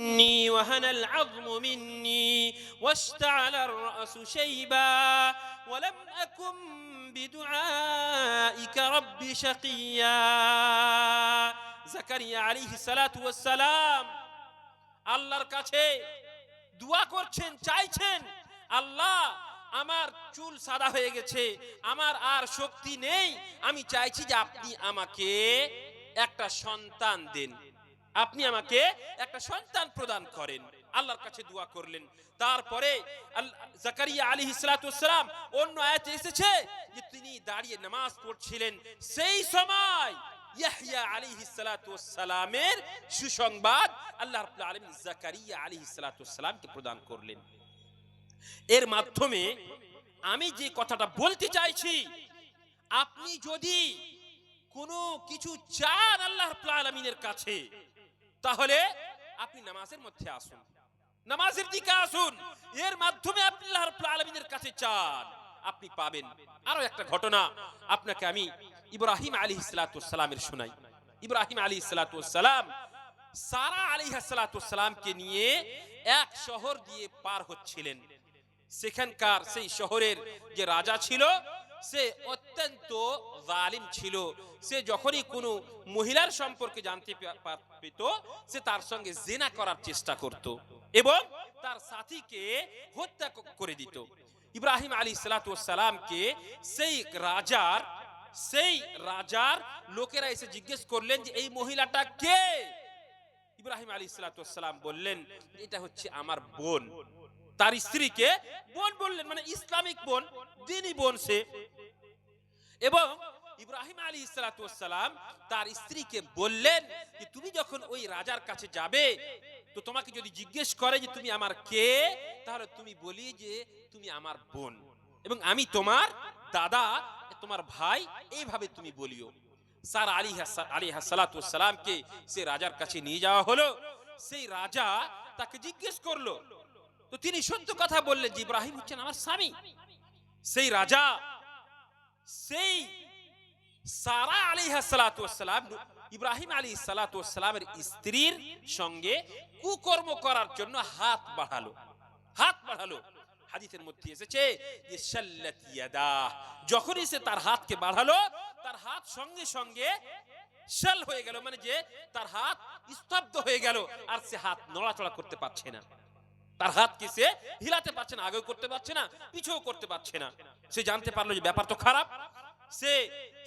وهن العظم مني واشتعل الرأس شيبا ولم أكن بدعائك رب شقيا জাকারিয়া আলাইহিস সালাতু ওয়াস সালাম আল্লাহর কাছে দোয়া করছেন, চাইছেন, আল্লাহ আমার চুল সাদা হয়ে গেছে, আমার আর শক্তি নেই, আমি চাইছি যে আপনি আমাকে একটা সন্তান দেন, আপনি আমাকে একটা সন্তান প্রদান করেন। আল্লাহর কাছে দোয়া করলেন। তারপরে জাকারিয়া আলাইহিস সালাতু ওয়াস সালাম অন্য আয়াতে এসেছে যে তিনি দাঁড়িয়ে নামাজ পড়ছিলেন, সেই সময় ইয়াহইয়া আলাইহিস সালাতু ওয়াস সালামের সুসংবাদ আল্লাহ রাব্বুল আলামিন জাকারিয়া আলাইহিস সালাতু ওয়াস সালামকে প্রদান করলেন। এর মাধ্যমে আমি যে কথাটা বলতে চাইছি, আপনি যদি কোনো কিছু চান আল্লাহ রাব্বুল আলামিনের কাছে, তাহলে আপনি নামাজের মধ্যে আসুন, নামাজের দিকে আসুন, এর মাধ্যমে আপনি আল্লাহ রাব্বুল আলামিনের কাছে চান, আপনি পাবেন। আরো একটা ঘটনা আপনাকে আমি ইব্রাহিম আলাইহিস সালাতু ওয়াস সালামের শোনাই। ইব্রাহিম আলাইহিস সালাতু ওয়াস সালাম সারা আলাইহিস সালাতু ওয়াস সালামকে নিয়ে এক শহর দিয়ে পার হচ্ছিলেন। সেখানকার সেই শহরের যে রাজা ছিল সে অত্যন্ত জালিম ছিল। সে যখনই কোনো মহিলার সম্পর্কে জানতে পেত, সে তার সঙ্গে জিনা করার চেষ্টা করত এবং তার সাথীকে হত্যা করে দিত। ইব্রাহিম আলাইহিস সালাতু ওয়াস সালামকে সেই রাজার লোকেরা এসে জিজ্ঞেস করলেন যে এই মহিলাটা কে? ইব্রাহিম আলাইহিস সালাতু ওয়াস সালাম বললেন, এটা হচ্ছে আমার বোন। তার স্ত্রীকে বোন বললেন, মানে ইসলামিক বোন, দ্বীনি বোন সে। এবং ইব্রাহিম আলাইহিস সালাতু ওয়াস সালাম তার স্ত্রীকে বললেন যে তুমি যখন ওই রাজার কাছে যাবে, তো তোমাকে যদি জিজ্ঞেস করে যে তুমি আমার কে, তাহলে তুমি বলি যে তুমি আমার বোন এবং আমি তোমার দাদা, তোমার ভাই, এইভাবে তুমি বলিও। সারা আলাইহিস সালাতু ওয়াস সালামকে সে রাজার কাছে নিয়ে যাওয়া হলো। সেই রাজা তাকে জিজ্ঞেস করলো, তো তিনি সত্য কথা বললেন যে ইব্রাহিম হচ্ছেন আমার স্বামী। সেই রাজা সেই সারা আলাইহিস সালাতু ওয়াস সালাম ইব্রাহিম আলাইহিস সালাতু ওয়াস সালামের স্ত্রীর সঙ্গে কুকর্ম করার জন্য হাত বাড়ালো। হাদিসের মধ্যে এসেছে যে শাল্লাত ইয়াদা, যখনই সে তার হাতকে বাড়ালো, তার হাত সঙ্গে সঙ্গে শাল হয়ে গেল, মানে যে তার হাত স্তব্ধ হয়ে গেল, আর সে হাত নড়াচড়া করতে পারছে না। তার হাতকে সে হিলাতে পারছে না, আগেও করতে পারছে না, পিছুও করতে পারছে না। সে জানতে পারলো যে ব্যাপার তো খারাপ। সে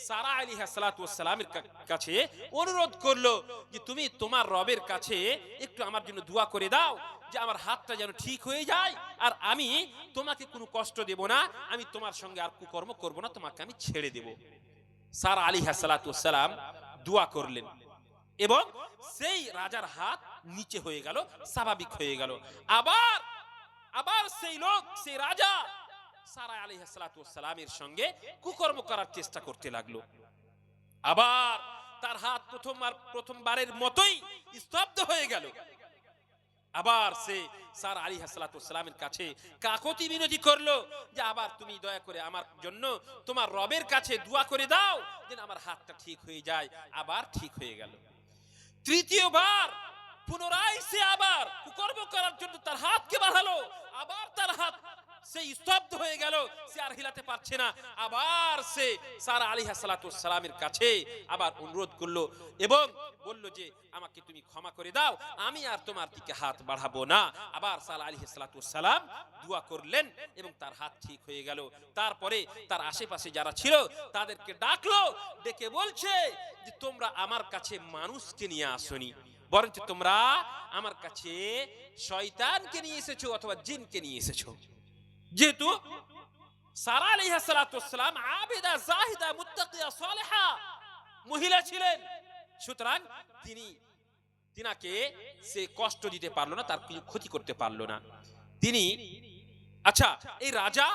সারা আলাইহিস সালাতু ওয়াস সালামের কাছে অনুরোধ করলো যে তুমি তোমার রবের কাছে একটু আমার জন্য দোয়া করে দাও যে আমার হাতটা যেন ঠিক হয়ে যায়, আর আমি তোমাকে কোনো কষ্ট দেব না, আমি তোমার সঙ্গে আর কুকর্ম করব না, তোমাকে আমি ছেড়ে দেব। সারা আলাইহিস সালাতু ওয়াস সালাম দোয়া করলেন এবং সেই রাজার হাত নিচে হয়ে গেল, স্বাভাবিক হয়ে গেল। আবার সেই লোক, সেই রাজা সারা আলাইহিস সালাতু ওয়াস সালামের সঙ্গে কুকর্ম করার চেষ্টা করতে লাগলো। আবার তার হাত প্রথমবারের মতোই স্তব্ধ হয়ে গেল। আবার সে সারা আলাইহিস সালাতু ওয়াস সালামের কাছে কাকুতি মিনতি করলো যে আবার তুমি দয়া করে আমার জন্য তোমার রবের কাছে দোয়া করে দাও যেন আমার হাতটা ঠিক হয়ে যায়। আবার ঠিক হয়ে গেল। তৃতীয়বার পুনরায় সে আবার কুকর্ম করার জন্য তার হাতকে বাড়ালো। আবার তার হাত সেই স্তব্ধ হয়ে গেল, সে আর হিলাতে পারছে না। আবার সে সারা আলাইহিস সালাতু ওয়াস সালামের কাছে আবার অনুরোধ করলো এবং বলল যে আমাকে তুমি ক্ষমা করে দাও, আমি আর তোমার দিকে হাত বাড়াবো না। আবার সারা আলাইহিস সালাতু ওয়াস সালাম দোয়া করলেন এবং তার হাত ঠিক হয়ে গেল। তারপরে তার আশেপাশে যারা ছিল তাদেরকে ডাকলো, ডেকে বলছে যে তোমরা আমার কাছে মানুষকে নিয়ে আসোনি, বরঞ্চ তোমরা আমার কাছে শয়তানকে নিয়ে এসেছো অথবা জিনকে নিয়ে এসেছো। যেহেতু সারা আলাইহিস সালাতু ওয়াস সালাম আবিদা, জাহিদা, মুত্তাকিয়া, সালেহা মহিলা ছিলেন, সুতরাং তিনাকে সে কষ্ট দিতে পারলো না, তার কিছু ক্ষতি করতে পারলো না। এই রাজা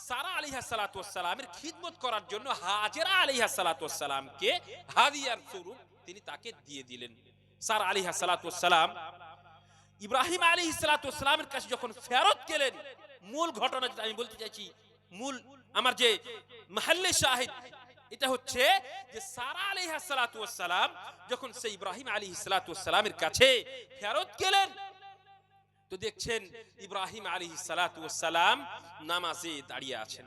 সারা আলাইহিস সালাতু ওয়াস সালামের খিদমত করার জন্য হাজেরা আলাইহিস সালাতু ওয়াস সালামকে হাদিয়ার স্বরূপ তিনি তাকে দিয়ে দিলেন। সারা আলাইহিস সালাতু ওয়াস সালাম ইব্রাহিম আলাইহিস সালাতু ওয়াস সালামের কাছে যখন ফেরত গেলেন, মূল ঘটনা যেটা আমি বলতে চাইছি, মূল আমার যে মাহল্লে শাহিদ, এটা হচ্ছে যে সারা আলাইহিস সালাতু ওয়াস সালাম যখন সেই ইব্রাহিম আলাইহিস সালাতু ওয়াস সালামের কাছে ফেরত গেলেন, তো দেখছেন ইব্রাহিম আলাইহিস সালাতু ওয়াস সালাম নামাজে দাঁড়িয়ে আছেন,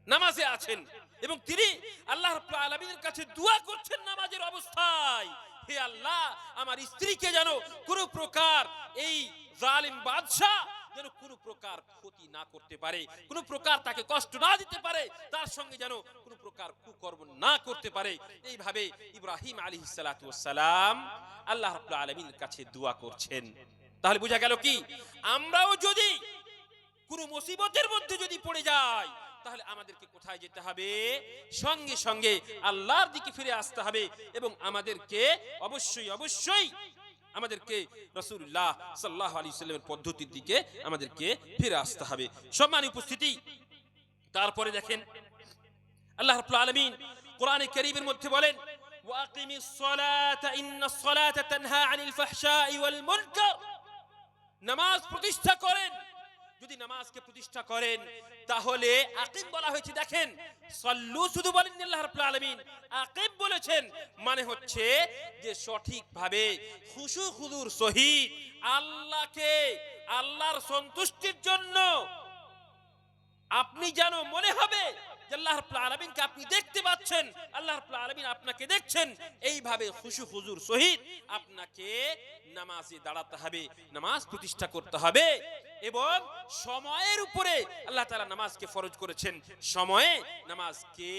নামাজে আছেন এবং তিনি আল্লাহ রাব্বুল আলামিনের কাছে দোয়া করছেন নামাজের অবস্থায়, হে আল্লাহ আমার স্ত্রীকে যেন কোনো প্রকার এই জালিম বাদশা যেন কোনো প্রকার ক্ষতি না করতে পারে, কোনো প্রকার তাকে কষ্ট না দিতে পারে, তার সঙ্গে যেন কোনো প্রকার কুকর্ম না করতে পারে। এইভাবে ইব্রাহিম আলাইহিস সালাতু ওয়াস সালাম আল্লাহ রাব্বুল আলামিনের কাছে দোয়া করছেন। তাহলে বোঝা গেল কি, আমরাও যদি কোনো মুসিবতের মধ্যে যদি পড়ে যাই তাহলে আমাদেরকে কোথায় যেতে হবে? সঙ্গে সঙ্গে আল্লাহর দিকে ফিরে আসতে হবে এবং আমাদেরকে অবশ্যই অবশ্যই আমাদেরকে রাসূলুল্লাহ সাল্লাল্লাহু আলাইহি ওয়াসাল্লামের পদ্ধতির দিকে আমাদেরকে ফিরে আসতে হবে। সম্মানিত উপস্থিতি, তারপরে দেখেন আল্লাহ রাব্বুল আলামিন কোরআনে কারীমের মধ্যে বলেন, ওয়াকিমিস সালাতা ইন্নাস সালাতা তানহা আনিল ফাহশাই ওয়াল মুনকার। নামাজ প্রতিষ্ঠা করেন। যদি নামাজকে প্রতিষ্ঠা করেন তাহলে আকিম বলা হয়েছে। দেখেন, সাল্লু শুধু বলেন আল্লাহ রাব্বুল আলামিন, আকিম বলেছেন, মানে হচ্ছে যে সঠিকভাবে খুশু খুদুর সহিত আল্লাহকে, আল্লাহর সন্তুষ্টির জন্য আপনি যেন মনে হবে যে আল্লাহ রাব্বুল আলামিনকে আপনি দেখতে পাচ্ছেন, আল্লাহ রাব্বুল আলামিন আপনাকে দেখছেন, এইভাবে খুশু খুজুর সহিত আপনাকে নামাজে দাঁড়াতে হবে, নামাজ প্রতিষ্ঠা করতে হবে। এবং সময়ের উপরে আল্লাহ তাআলা নামাজকে ফরজ করেছেন, সময়ে নামাজকে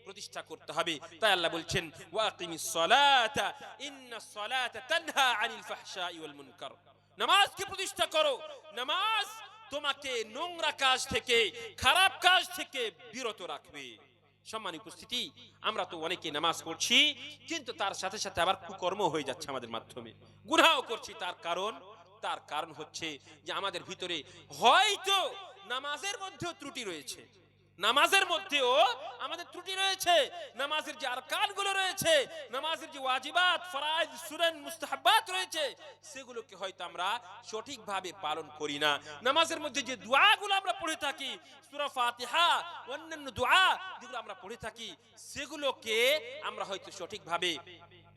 প্রতিষ্ঠা করতে হবে। তাই আল্লাহ বলছেন, ওয়াকিমিস সালাতা ইন্নাস সালাতা তানহা আনিল ফাহশাই ওয়াল মুনকার। নামাজকে প্রতিষ্ঠা করো। নামাজ তোমাকে নোংরা কাজ থেকে, খারাপ কাজ থেকে বিরত রাখবে। সম্মানিত উপস্থিতি, আমরা তো অনেকে নামাজ পড়ছি কিন্তু তার সাথে সাথে আবার কুকর্ম হয়ে যাচ্ছে আমাদের মাধ্যমে, গুনাহও করছি। তার কারণ হচ্ছে যে আমাদের ভিতরে হয়তো নামাজের মধ্যেও ত্রুটি রয়েছে, নামাজের মধ্যেও আমাদের ত্রুটি রয়েছে। নামাজের যে আরকানগুলো রয়েছে, নামাজের যে ওয়াজিবাত, ফরাইজ, সুনান, মুস্তাহাবাত রয়েছে, সেগুলোকে হয়তো আমরা সঠিকভাবে পালন করি না। নামাজের মধ্যে যে দোয়াগুলো আমরা পড়ে থাকি, সূরা ফাতিহা, অন্যান্য দোয়া যেগুলো আমরা পড়ে থাকি, সেগুলোকে আমরা হয়তো সঠিকভাবে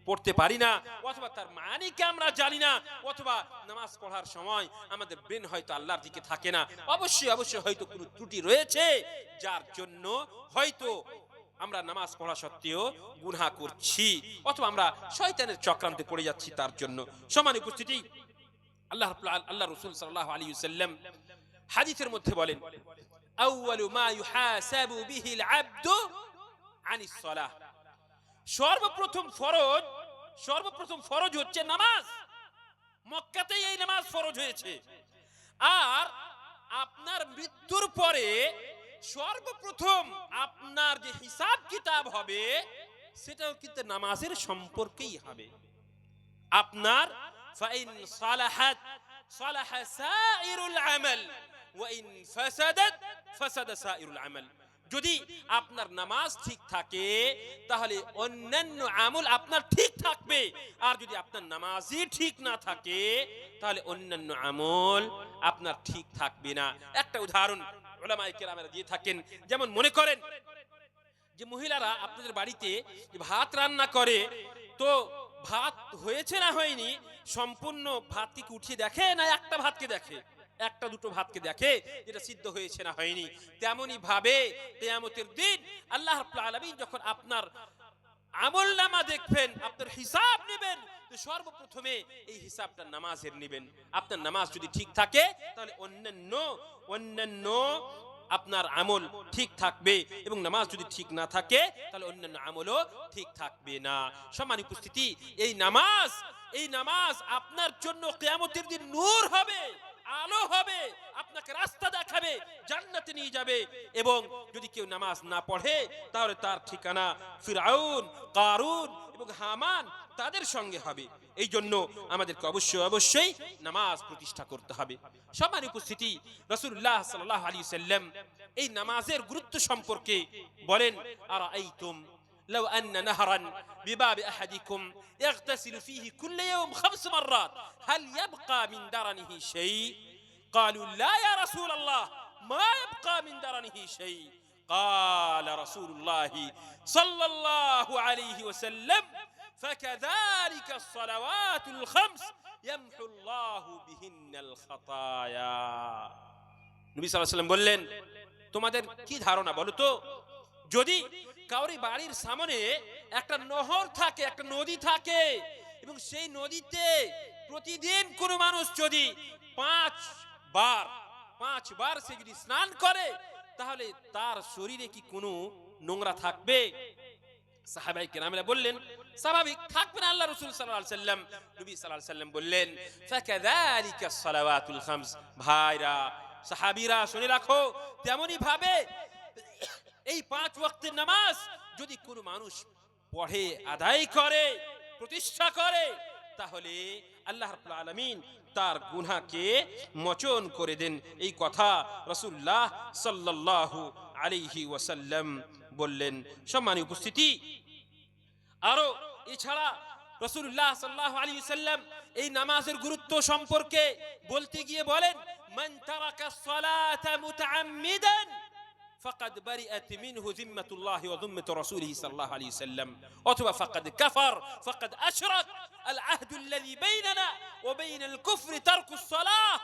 পড়তে পারি না, অথবা তার মানেকে আমরা জানি না, অথবা নামাজ পড়ার সময় আমাদের ব্রেন হয়তো আল্লাহর দিকে থাকে না। অবশ্যই অবশ্যই হয়তো কোনো ত্রুটি রয়েছে, যার জন্য হয়তো আমরা নামাজ পড়া সত্ত্বেও গুনাহ করছি, অথবা আমরা শয়তানের চক্রান্তে পড়ে যাচ্ছি তার জন্য। সম্মানিত উপস্থিতি, আল্লাহ রাসূল সাল্লাল্লাহু আলাইহি ওয়াসাল্লাম হাদিসের মধ্যে বলেন, আউয়ালু মা ইউহাসাবু বিহিল আবদু আনিস সালাহ। সর্বপ্রথম ফরজ হচ্ছে নামাজ। মক্কাতেই এই নামাজ ফরজ হয়েছে। আর আপনার মৃত্যুর পরে সর্বপ্রথম আপনার যে হিসাব কিতাব হবে সেটাও কিন্তু নামাজের সম্পর্কেই হবে। আপনার ফাইন সালাহাত সালাহা সাইরুল আমাল ওয়া ইন ফাসাদাত ফাসাদা সাইরুল আমাল। যদি আপনার নামাজ ঠিক থাকে তাহলে অন্যান্য আমল আপনার ঠিক থাকবে, আর যদি আপনার নামাজই ঠিক না থাকে তাহলে অন্যান্য আমল আপনার ঠিক থাকবে না। একটা উদাহরণ উলামায়ে কেরামেরা দিয়ে থাকেন, যেমন মনে করেন যে মহিলারা আপনাদের বাড়িতে ভাত রান্না করে, তো ভাত হয়েছে না হয়নি সম্পূর্ণ ভাতকে উঠিয়ে দেখে না একটা ভাতকে দেখে, একটা দুটো ভাতকে দেখে যেটা সিদ্ধ হয়েছে না হয়নি। তেমনি ভাবে কিয়ামতের দিন আল্লাহ রাব্বুল আলামিন যখন আপনার আমলনামা দেখবেন, আপনার হিসাব নেবেন, তো সর্বপ্রথমে এই হিসাবটা নামাজের নেবেন। আপনার নামাজ যদি ঠিক থাকে তাহলে অন্যান্য আপনার আমল ঠিক থাকবে, এবং নামাজ যদি ঠিক না থাকে তাহলে অন্যান্য আমলও ঠিক থাকবে না। সম্মানিত উপস্থিতি, এই নামাজ আপনার জন্য কিয়ামতের দিন নূর হবে, আলো হবে, আপনাকে রাস্তা দেখাবে, জান্নাতে নিয়ে যাবে। এবং যদি কেউ নামাজ না পড়ে তাহলে তার ঠিকানা ফিরআউন, কারুন এবং হামান তাদের সঙ্গে হবে। এই জন্য আমাদেরকে অবশ্যই নামাজ প্রতিষ্ঠা করতে হবে। সম্মানিত উপস্থিতি, রাসূলুল্লাহ সাল্লাল্লাহু আলাইহি ওয়াসাল্লাম এই নামাজের গুরুত্ব সম্পর্কে বলেন, আরাআইতুম لو أن نهرا بباب أحدكم يغتسل فيه كل يوم 5 مرات هل يبقى من درنه شيء؟ قالوا لا يا رسول الله ما يبقى من درنه شيء. قال رسول الله صلى الله عليه وسلم فكذلك الصلوات الخمس يمحو الله بهن মিনাল খাতায়া। নবী সাল্লাল্লাহু আলাইহি ওয়াসাল্লাম বললেন, তোমাদের কি ধারণা বলো তো, যদি কাউরি বাড়ির সামনে একটা নহর থাকে, একটা নদী থাকে, এবং সেই নদীতে প্রতিদিন কোনো মানুষ যদি 5 বার সে যদি স্নান করে, তাহলে তার শরীরে কি কোনো নোংরা থাকবে? সাহাবায়ে কেরামেরা বললেন, স্বাভাবিক থাকবে না। আল্লাহ রাসূল সাল্লাল্লাহু আলাইহি ওয়াসাল্লাম, নবী সাল্লাল্লাহু আলাইহি ওয়াসাল্লাম বললেন, ফাকাযালিকা সালাওয়াতুল খামস। ভাইরা, সাহাবীরা শুনে রাখো, তেমনি ভাবে এই 5 ওয়াক্তের নামাজ যদি কোনো মানুষ পড়ে, আদায় করে, প্রতিষ্ঠা করে, তাহলে আল্লাহ রাব্বুল আলামিন তার গুনাহকে মোচন করে দেন। এই কথা রাসূলুল্লাহ সাল্লাল্লাহু আলাইহি ওয়াসাল্লাম বললেন। সম্মানিত উপস্থিতি, আরো এছাড়া রাসূলুল্লাহ সাল্লাল্লাহু আলাইহি ওয়াসাল্লাম এই নামাজের গুরুত্ব সম্পর্কে বলতে গিয়ে বলেন, মান তারাকা সালাতা মুতাআম্মিদান ফাকাদ বারিআত মিনহু যিম্মাতুল্লাহি ওয়া যিম্মাতু রাসূলিহি সাল্লাল্লাহু আলাইহি ওয়াসাল্লাম, অথবা ফাকাদ কাফার ফাকাদ আশরাক আল আহদু আল্লাযী বাইনানা ওয়া বাইনাল কুফরি তারকুস সালাহ।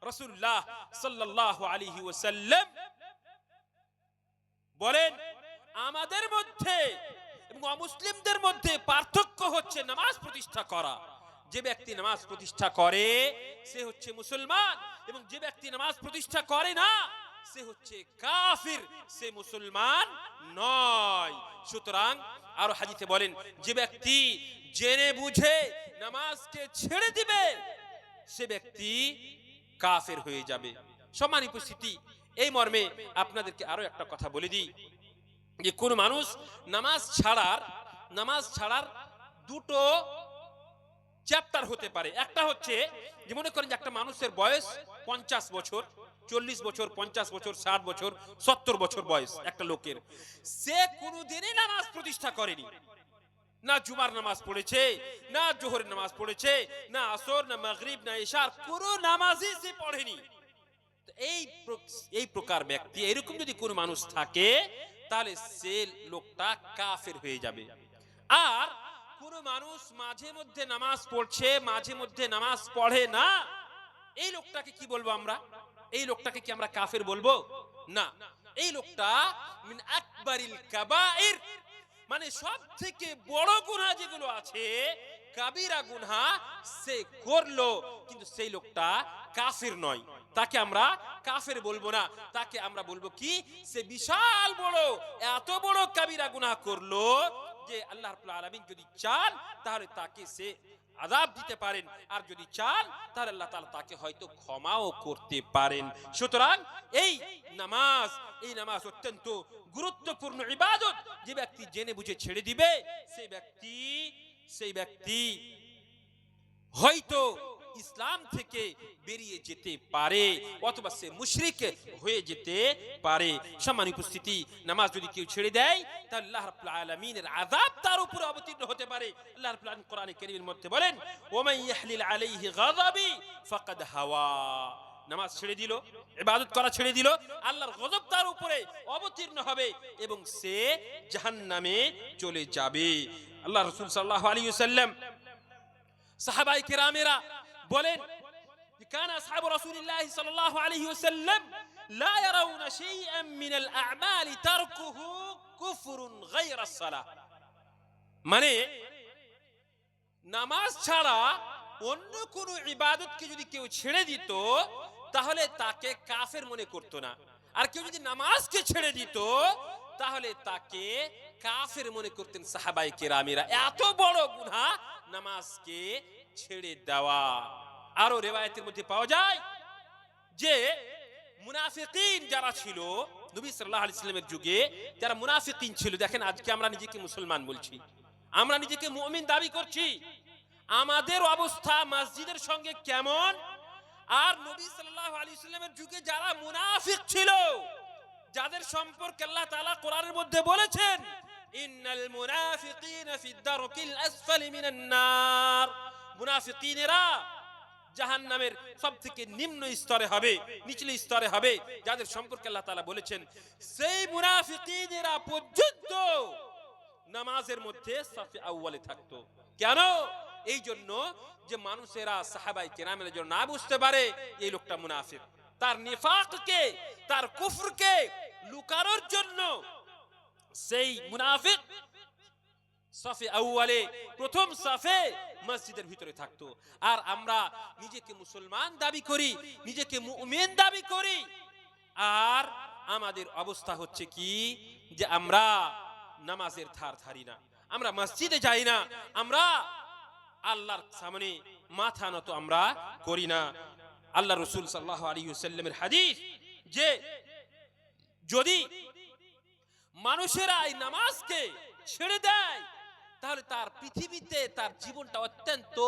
রাসূলুল্লাহ সাল্লাল্লাহু আলাইহি ওয়াসাল্লাম বলেন, আমাদের মধ্যে এবং অমুসলিমদের মধ্যে পার্থক্য হচ্ছে নামাজ প্রতিষ্ঠা করা। যে ব্যক্তি নামাজ প্রতিষ্ঠা করে সে হচ্ছে মুসলমান, এবং যে ব্যক্তি নামাজ প্রতিষ্ঠা করে না সে হচ্ছে কাফির, সে মুসলমান নয়। সুতরাং আরো হাদিসে বলেন, যে ব্যক্তি জেনে বুঝে নামাজকে ছেড়ে দিবে সে ব্যক্তি কাফির হয়ে যাবে। সম্মানিত উপস্থিতি, এই মর্মে আপনাদেরকে আরো একটা কথা বলে দিই, যে কোন মানুষ নামাজ ছাড়ার দুটো চ্যাপ্টার হতে পারে। একটা হচ্ছে, যে মনে করেন যে একটা মানুষের বয়স 50 বছর, 40 বছর, 50 বছর, 60 বছর, 70 বছর বয়স একটা লোকের, সে কোনোদিনই নামাজ প্রতিষ্ঠা করেনি, না জুমার নামাজ পড়েছে, না জোহরের নামাজ পড়েছে, না আসর, না মাগরিব, না ইশার, কোনো নামাজই সে পড়েনি। এই প্রকার ব্যক্তি, এরকম যদি কোনো মানুষ থাকে, তাহলে সে লোকটা কাফের হয়ে যাবে। আর কোন মানুষ মাঝে মধ্যে নামাজ পড়ছে, মাঝে মধ্যে নামাজ পড়ে না, এই লোকটাকে কি বলবো আমরা? এই লোকটাকে কি আমরা কাফের বলবো? না, এই লোকটা মিন আকবারিল কাবাইর, মানে সব থেকে বড় গুনাহ যেগুলো আছে, কাবিরা গুনাহ সে করলো, কিন্তু সেই লোকটা কাফের নয়, তাকে আমরা কাফের বলবো না। তাকে আমরা বলবো কি, সে বিশাল বড়, এত বড় কাবিরা গুনাহ করলো যে আল্লাহ রাব্বুল আলামিন যদি চান তাহলে তাকে সে আযাব দিতে পারেন, আর যদি চান তাহলে আল্লাহ তাআলা তাকে হয়তো ক্ষমাও করতে পারেন। সুতরাং এই নামাজ অত্যন্ত গুরুত্বপূর্ণ ইবাদত। যে ব্যক্তি জেনে বুঝে ছেড়ে দিবে সেই ব্যক্তি হয়তো ইসলাম থেকে বেরিয়ে যেতে পারে, অথবা সে মুশরিক হয়ে যেতে পারে। সম্মানিত উপস্থিতি, নামাজ যদি কেউ ছেড়ে দেয় তাহলে আল্লাহ রাব্বুল আলামিনের আযাব তার উপরে অবতীর্ণ হতে পারে। আল্লাহ রাব্বুল আলামিন কোরআনে কারীমের মধ্যে বলেন, ওয়া ইয়াহলিল আলাইহি গাযাবি ফাকাদ হাওয়া। নামাজ ছেড়ে দিল, ইবাদত করা ছেড়ে দিল, আল্লাহর গজব তার উপরে অবতীর্ণ হবে এবং সে জাহান্নামে চলে যাবে। আল্লাহ রাসূল সাল্লাল্লাহু আলাইহি ওয়াসাল্লাম, সাহাবায়ে কেরামেরা বলেন, কানা আসহাবু রাসূলিল্লাহি সাল্লাল্লাহু আলাইহি ওয়াসাল্লাম লা ইয়ারাউনা শাইআন মিনাল আ'মালি তারকুহু কুফরুন গায়রা সালাহ। মানে নামাজ ছাড়া অন্য কোন ইবাদতকে যদি কেউ ছেড়ে দিত তাহলে তাকে কাফের মনে করত না, আর কেউ যদি নামাজকে ছেড়ে দিত তাহলে তাকে কাফের মনে করতেন সাহাবায়ে কেরামেরা। এত বড় গুনাহ নামাজকে ছেড়ে দেওয়া। আরো রিওয়ায়াতের মধ্যে পাওয়া যায় যে মুনাফিকিন যারা ছিল নবী সাল্লাল্লাহু আলাইহি ওয়াসাল্লামের যুগে, যারা মুনাফিকিন ছিল, দেখেন আজকে আমরা নিজেকে মুসলমান বলছি, আমরা নিজেকে মুমিন দাবি করছি, আমাদের অবস্থা মসজিদের সঙ্গে কেমন? আর নবী সাল্লাল্লাহু আলাইহি ওয়াসাল্লামের যুগে যারা মুনাফিক ছিল, যাদের সম্পর্কে আল্লাহ তাআলা কোরআনের মধ্যে বলেছেন, ইন্নাল মুনাফিকিনা ফিদ দারকিল আসফালি মিনান নার, মুনাফিকিনেরা জাহান্নামের সবথেকে নিম্ন স্তরে হবে, নিচলে স্তরে হবে, যাদের সম্পর্কে আল্লাহ তাআলা বলেছেন সেই মুনাফিকিনেরা পর্যন্ত নামাজের মধ্যে সাফে আউয়ালে থাকতো। কেন? এই জন্য যে মানুষেরা সাহাবায়ে কেরামের জন্য না বুঝতে পারে এই লোকটা মুনাফিক, তার নিফাককে, তার কুফরকে লুকানোর জন্য সেই মুনাফিক সাফে আউয়ালে, প্রথম সাফে মসজিদের ভিতরে থাকতো। আর আমরা নিজেকে মুসলমান দাবি করি, নিজেকে মুমিন দাবি করি, আর আমাদের অবস্থা হচ্ছে কি যে আমরা নামাজের ধার ধারি না, আমরা মসজিদে যাই না, আমরা আল্লাহর সামনে মাথা নত আমরা করি না। আল্লাহ রাসূল সাল্লাল্লাহু আলাইহি ওয়াসাল্লামের হাদিস যে যদি মানুষেরা এই নামাজকে ছেড়ে দেয় তাহলে তার পৃথিবীতে তার জীবনটা অত্যন্ত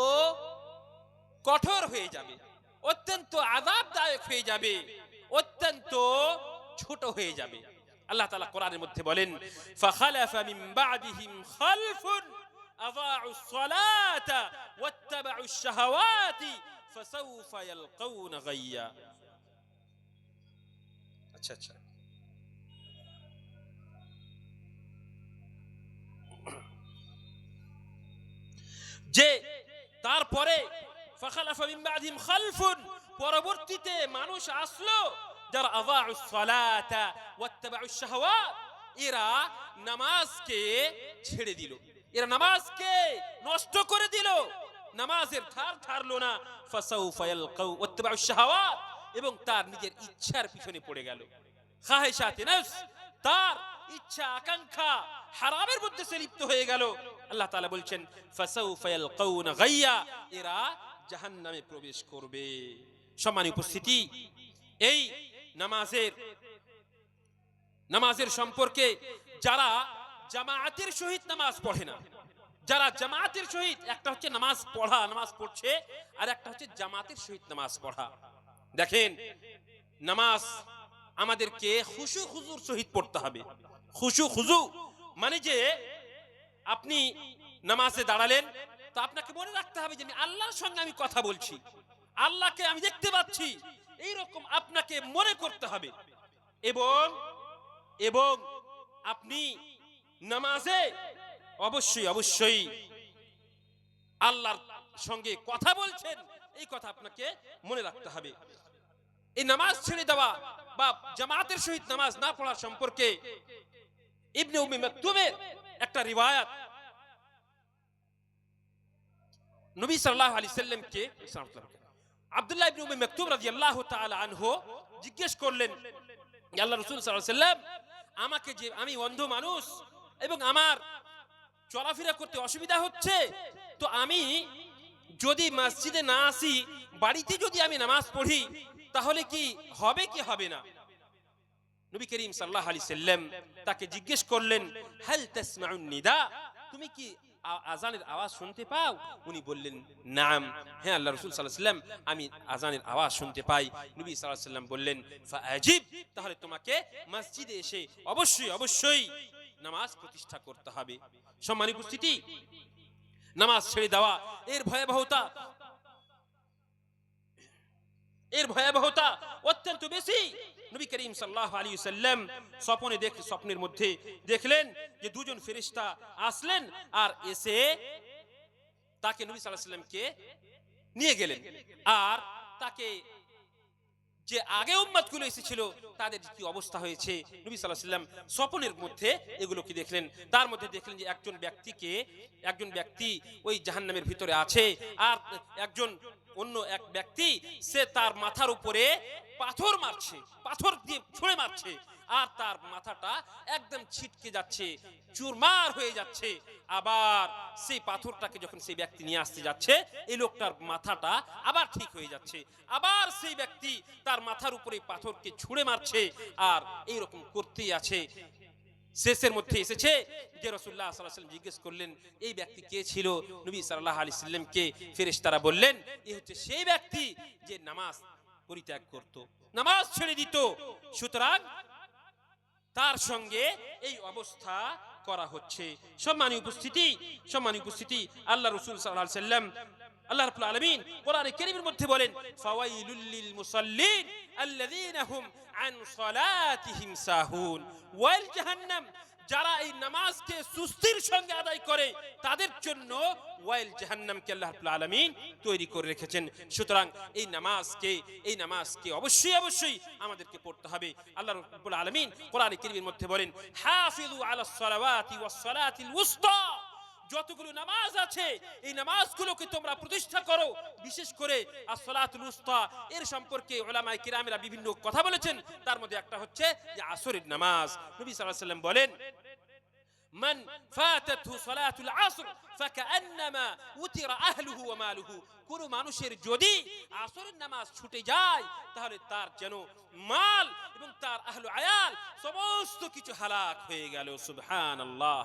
কঠোর হয়ে যাবে, অত্যন্ত আযাবদায়ক হয়ে যাবে, অত্যন্ত ছোট হয়ে যাবে। আল্লাহ তাআলা কোরআনের মধ্যে বলেন, ফাখালাফা মিন বা'দিহিম খালফুন আযাউস সালাতা ওয়াত্তাবাউশ শাহাওয়াতি ফাসাউফা ইয়ালকাউনা গায়্যা। আচ্ছা আচ্ছা, যে তারপরে ফাখালাফা মিন বা'দিহিম খালফুন, পরবর্তীতে মানুষ আসলো যারা আযাউস সালাতা ওয়াত্তাবাউশ শাহাওয়াত, এরা নামাজকে ছেড়ে দিল, এরা নামাজকে নষ্ট করে দিল, নামাজের ধার ধারলো না। ফাসাউফা ইয়ালকাউ ওয়াত্তাবাউশ শাহাওয়াত, এবং তার নিজের ইচ্ছার পিছনে পড়ে গেল, খাহিশাতে নফস, তার ইচ্ছা আকাঙ্ক্ষা হারামের মধ্যে সে লিপ্ত হয়ে গেল। আল্লাহ তাআলা বলছেন ফাসাউফা ইয়ালকাউনা গায়্যা, এরা জাহান্নামে প্রবেশ করবে। সম্মানিত উপস্থিতি, এই নামাজের সম্পর্কে যারা জামায়াতের সহিত নামাজ পড়ে না, যারা জামায়াতের সহিত, একটা হচ্ছে নামাজ পড়া, নামাজ পড়ছে, আর একটা হচ্ছে জামাতের সহিত নামাজ পড়া। দেখেন, নামাজ আমাদেরকে খুশু খুজুর সহিত পড়তে হবে। খুশু খুজু মানে যে আপনি নামাজে দাঁড়ালেন, তো আপনাকে মনে রাখতে হবে যে আমি আল্লাহর সঙ্গে আমি কথা বলছি, আল্লাহকে আমি দেখতে পাচ্ছি, এইরকম আপনাকে মনে করতে হবে। এবং আপনি নামাজে অবশ্যই অবশ্যই আল্লাহর সঙ্গে কথা বলছেন, এই কথা আপনাকে মনে রাখতে হবে। এই নামাজ ছেড়ে দেওয়া বা জামাতের সহিত নামাজ না পড়া সম্পর্কে ইবনে উম্মি মাকতুমের একটা রিওয়ায়াত, নবী সাল্লাল্লাহু আলাইহি সাল্লামকে আব্দুল্লাহ ইবনে উম্মি মাকতুম রাদিয়াল্লাহু তাআলা আনহু জিজ্ঞেস করলেন, আল্লাহ রাসূল সাল্লাল্লাহু আলাইহি সাল্লাম, আমাকে যে আমি অন্ধ মানুষ এবং আমার চলাফেরা করতে অসুবিধা হচ্ছে, তো আমি যদি মসজিদে না আসি, বাড়িতে যদি আমি নামাজ পড়ি, তাহলে কি হবে কি হবে না? নবী করিম সাল্লাল্লাহু আলাইহি সাল্লাম তাকে জিজ্ঞেস করলেন, হাল তাসমাউন নিদা, তুমি কি আজানের আওয়াজ শুনতে পাও? উনি বললেন, নাম, হ্যাঁ আল্লাহ রাসূল সাল্লাল্লাহু আলাইহি সাল্লাম, আমি আজানের আওয়াজ শুনতে পাই। নবী সাল্লাল্লাহু আলাইহি সাল্লাম বললেন, ফাআজিব, তাহলে তোমাকে মসজিদে এসে অবশ্যই অবশ্যই নামাজ প্রতিষ্ঠা করতে হবে। সম্মানিত উপস্থিতি, নামাজ ছেড়ে দেওয়া এর ভয়াবহতা অত্যন্ত বেশি। নবী করিম সাল্লাল্লাহু আলাইহি ওয়াসাল্লাম স্বপ্নের মধ্যে দেখলেন যে দুজন ফেরেশতা আসলেন আর এসে তাকে নবী সাল্লাল্লাহু আলাইহি ওয়াসাল্লামকে নিয়ে গেলেন, আর তাকে যে আগে উম্মতগুলো এসেছিল তাদের কি অবস্থা হয়েছে নবী সাল্লাল্লাহু আলাইহি ওয়াসাল্লাম স্বপ্নের মধ্যে এগুলো কি দেখলেন। তার মধ্যে দেখলেন যে একজন ব্যক্তি ওই জাহান্নামের ভিতরে আছে, আর অন্য এক ব্যক্তি সে তার মাথার উপরে পাথর দিয়ে ছুঁড়ে মারছে, আর তার মাথাটা একদম ছিটকে যাচ্ছে, চুরমার হয়ে যাচ্ছে। আবার সেই পাথরটাকে যখন সেই ব্যক্তি নিয়ে আসতে যাচ্ছে, এই লোকটার মাথাটা আবার ঠিক হয়ে যাচ্ছে, আবার সেই ব্যক্তি তার মাথার উপরে পাথরকে ছুঁড়ে মারছে, আর এইরকম করতেই আছে। শেষের মধ্যে এসেছে যে রাসূলুল্লাহ সাল্লাল্লাহু আলাইহি ওয়াসাল্লাম জিজ্ঞেস করলেন, এই ব্যক্তি কে ছিল? নবী সাল্লাল্লাহু আলাইহি ওয়াসাল্লামকে ফেরেশতারা বললেন, এই হচ্ছে সেই ব্যক্তি যে নামাজ পরিত্যাগ করত, নামাজ ছেড়ে দিত, সুতরাং তার সঙ্গে এই অবস্থা করা হচ্ছে। সম্মানিত উপস্থিতি, আল্লাহ রাসূল সাল্লাল্লাহু আলাইহি ওয়াসাল্লাম, আল্লাহ রাব্বুল আলামিন কোরআনে কারীমের মধ্যে বলেন, ফাওয়াইলুল লিল মুসাল্লিন আল্লাযীনা হুম আন সালাতিহিম সাহুন, ওয়াইল জাহান্নাম, যারা এই নামাজকে সুস্থির সঙ্গে আদায় করে তাদের জন্য ওয়াইল জাহান্নামকে আল্লাহ রাব্বুল আলামিন তৈরি করে রেখেছেন। সুতরাং এই নামাজকে অবশ্যই আমাদেরকে পড়তে হবে। আল্লাহ রাব্বুল আলামিন কোরআনে কারীমের মধ্যে বলেন, হাফিজু আলাস সালাওয়াতি ওয়াস সালাতিল উসতা, যতগুলো নামাজ আছে এই নামাজগুলোকে তোমরা প্রতিষ্ঠা করো। বিশেষ করে as-সালাতুল উসতা এর সম্পর্কে উলামায়ে কিরামেরা বিভিন্ন কথা বলেছেন। তার মধ্যে একটা হচ্ছে যে আসরের নামাজ। নবী সাল্লাল্লাহু আলাইহি ওয়াসাল্লাম বলেন, মান ফাতাতহু সালাতুল আসর ফাকান্নামা উতিরা আহলুহু ওয়া মালুহু, কোন মানুষের যদি আসরের নামাজ ছুটে যায় তাহলে তার যেন মাল এবং তার আহলু আয়াল সমস্ত কিছু হালাক হয়ে গেল। সুবহানাল্লাহ।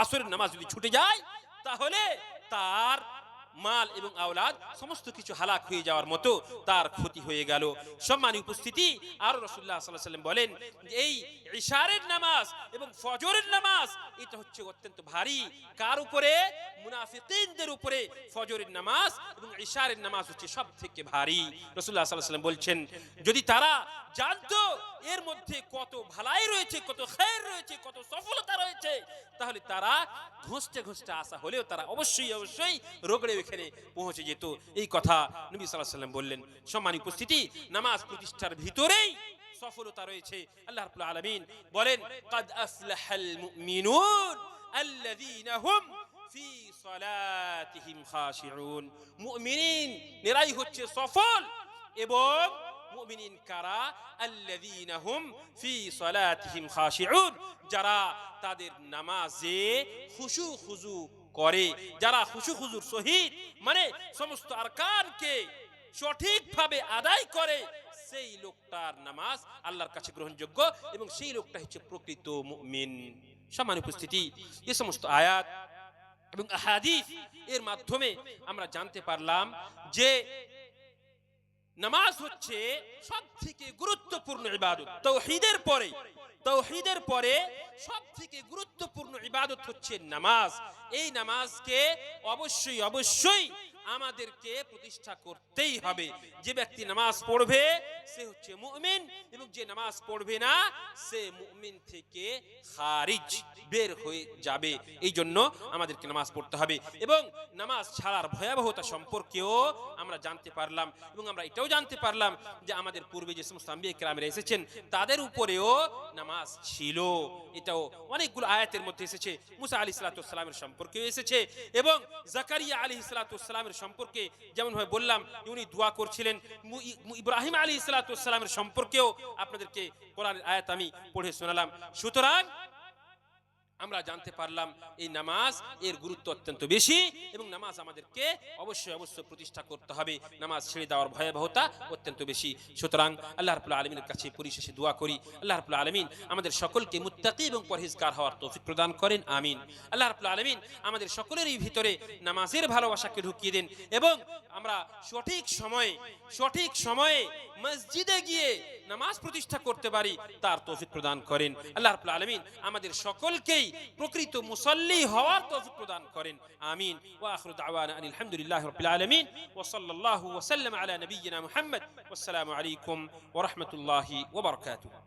আসরের নামাজ যদি ছুটে যায় তাহলে তার মাল এবং আওলাদ সমস্ত কিছু হালাক হয়ে যাওয়ার মতো তার ক্ষতি হয়ে গেল। সম্মানিত উপস্থিতি, আর রাসূলুল্লাহ সাল্লাল্লাহু আলাইহি ওয়াসাল্লাম বলেন যে এই ইশারের নামাজ এবং ফজরের নামাজ এটা হচ্ছে অত্যন্ত ভারী। কার উপরে? মুনাফিকিনদের উপরে ফজরের নামাজ এবং ইশারের নামাজ হচ্ছে সবথেকে ভারী। রাসূলুল্লাহ সাল্লাল্লাহু আলাইহি ওয়াসাল্লাম বলছেন, যদি তারা জানতো এর মধ্যে কত ভালাই রয়েছে, কত খায়ের রয়েছে, কত সফলতা রয়েছে, তাহলে তারা ঘষতে আসা হলেও তারা অবশ্যই রোগড়ে এখানে পৌঁছে যেত। এই কথা নবী সাল্লাল্লাহু আলাইহি ওয়াসাল্লাম বললেন। সম্মানিত উপস্থিতি, নামাজ প্রতিষ্ঠার ভিতরেই সফলতা রয়েছে। আল্লাহ রাব্বুল আলামিন বলেন, কাদ আফলাহাল মুমিনুন আল্লাযীনা হুম ফি সালাতিহিম খাশিউন। মুমিনিন এরাই হচ্ছে সফল। এবং মুমিনিন কারা? আল্লাযীনা হুম ফি সালাতিহিম খাশিউন, যারা তাদের নামাজে খুশু খুজু করে, যারা খুশু খুজুর সহিত মানে সমস্ত আরকানকে সঠিকভাবে আদায় করে, সেই লোকটার নামাজ আল্লাহর কাছে গ্রহণযোগ্য এবং সেই লোকটা হচ্ছে প্রকৃত মুমিন। সম্মানিত উপস্থিতি, এই সমস্ত আয়াত এবং আহাদিস এর মাধ্যমে আমরা জানতে পারলাম যে নামাজ হচ্ছে সবথেকে গুরুত্বপূর্ণ ইবাদত। তাওহীদের পরে সবথেকে গুরুত্বপূর্ণ ইবাদত হচ্ছে নামাজ। এই নামাজকে অবশ্যই আমাদেরকে প্রতিষ্ঠা করতেই হবে। যে ব্যক্তি নামাজ পড়বে সে হচ্ছে মুমিন, এবং যে নামাজ পড়বে না সে মুমিন থেকে খারিজ, বের হয়ে যাবে। এই জন্য আমাদেরকে নামাজ পড়তে হবে। এবং নামাজ ছাড়ার ভয়াবহতা সম্পর্কেও আমরা জানতে পারলাম, এবং আমরা এটাও জানতে পারলাম যে আমাদের পূর্বে যে সমস্ত আম্বিয়া কেরামেরা এসেছেন তাদের উপরেও নামাজ ছিল। এটাও অনেকগুলো আয়াতের মধ্যে এসেছে। মুসা আলাইহিস সালাতু ওয়াস সালামের সম্পর্কেও এসেছে, এবং জাকারিয়া আলাইহিস সালাতু ওয়াস সালামের সম্পর্কে যেমন ভাবে বললাম উনি দোয়া করছিলেন, ইব্রাহিম আলাইহিস সালাতু ওয়াস সালামের সম্পর্কেও আপনাদেরকে কোরআনের আয়াত আমি পড়ে শোনালাম। সুতরাং আমরা জানতে পারলাম এই নামাজ এর গুরুত্ব অত্যন্ত বেশি, এবং নামাজ আমাদেরকে অবশ্যই প্রতিষ্ঠা করতে হবে। নামাজ ছেড়ে দেওয়ার ভয়াবহতা অত্যন্ত বেশি। সুতরাং আল্লাহ রাব্বুল আলামিনের কাছে পরিশেষে দোয়া করি, আল্লাহ রাব্বুল আলামিন আমাদের সকলকে মুত্তাকি এবং পরহেজগার হওয়ার তৌফিক প্রদান করেন, আমিন। আল্লাহ রাব্বুল আলামিন আমাদের সকলেরই ভিতরে নামাজের ভালোবাসাকে ঢুকিয়ে দেন, এবং আমরা সঠিক সময়ে মসজিদে গিয়ে নামাজ প্রতিষ্ঠা করতে পারি তার তৌফিক প্রদান করেন। আল্লাহ রাব্বুল আলামিন আমাদের সকলকেই প্রকৃত মুসাল্লি হওয়ার তৌফিক প্রদান করেন, আমিন। ওয়া আখিরু দাওয়ানা আনিল হামদুলিল্লাহি রাব্বিল আলামিন ওয়া সাল্লাল্লাহু ওয়া সাল্লাম আলা নাবিয়্যিনা মুহাম্মদ। ওয়াসসালামু আলাইকুম ওয়া রাহমাতুল্লাহি ওয়া বারাকাতুহু।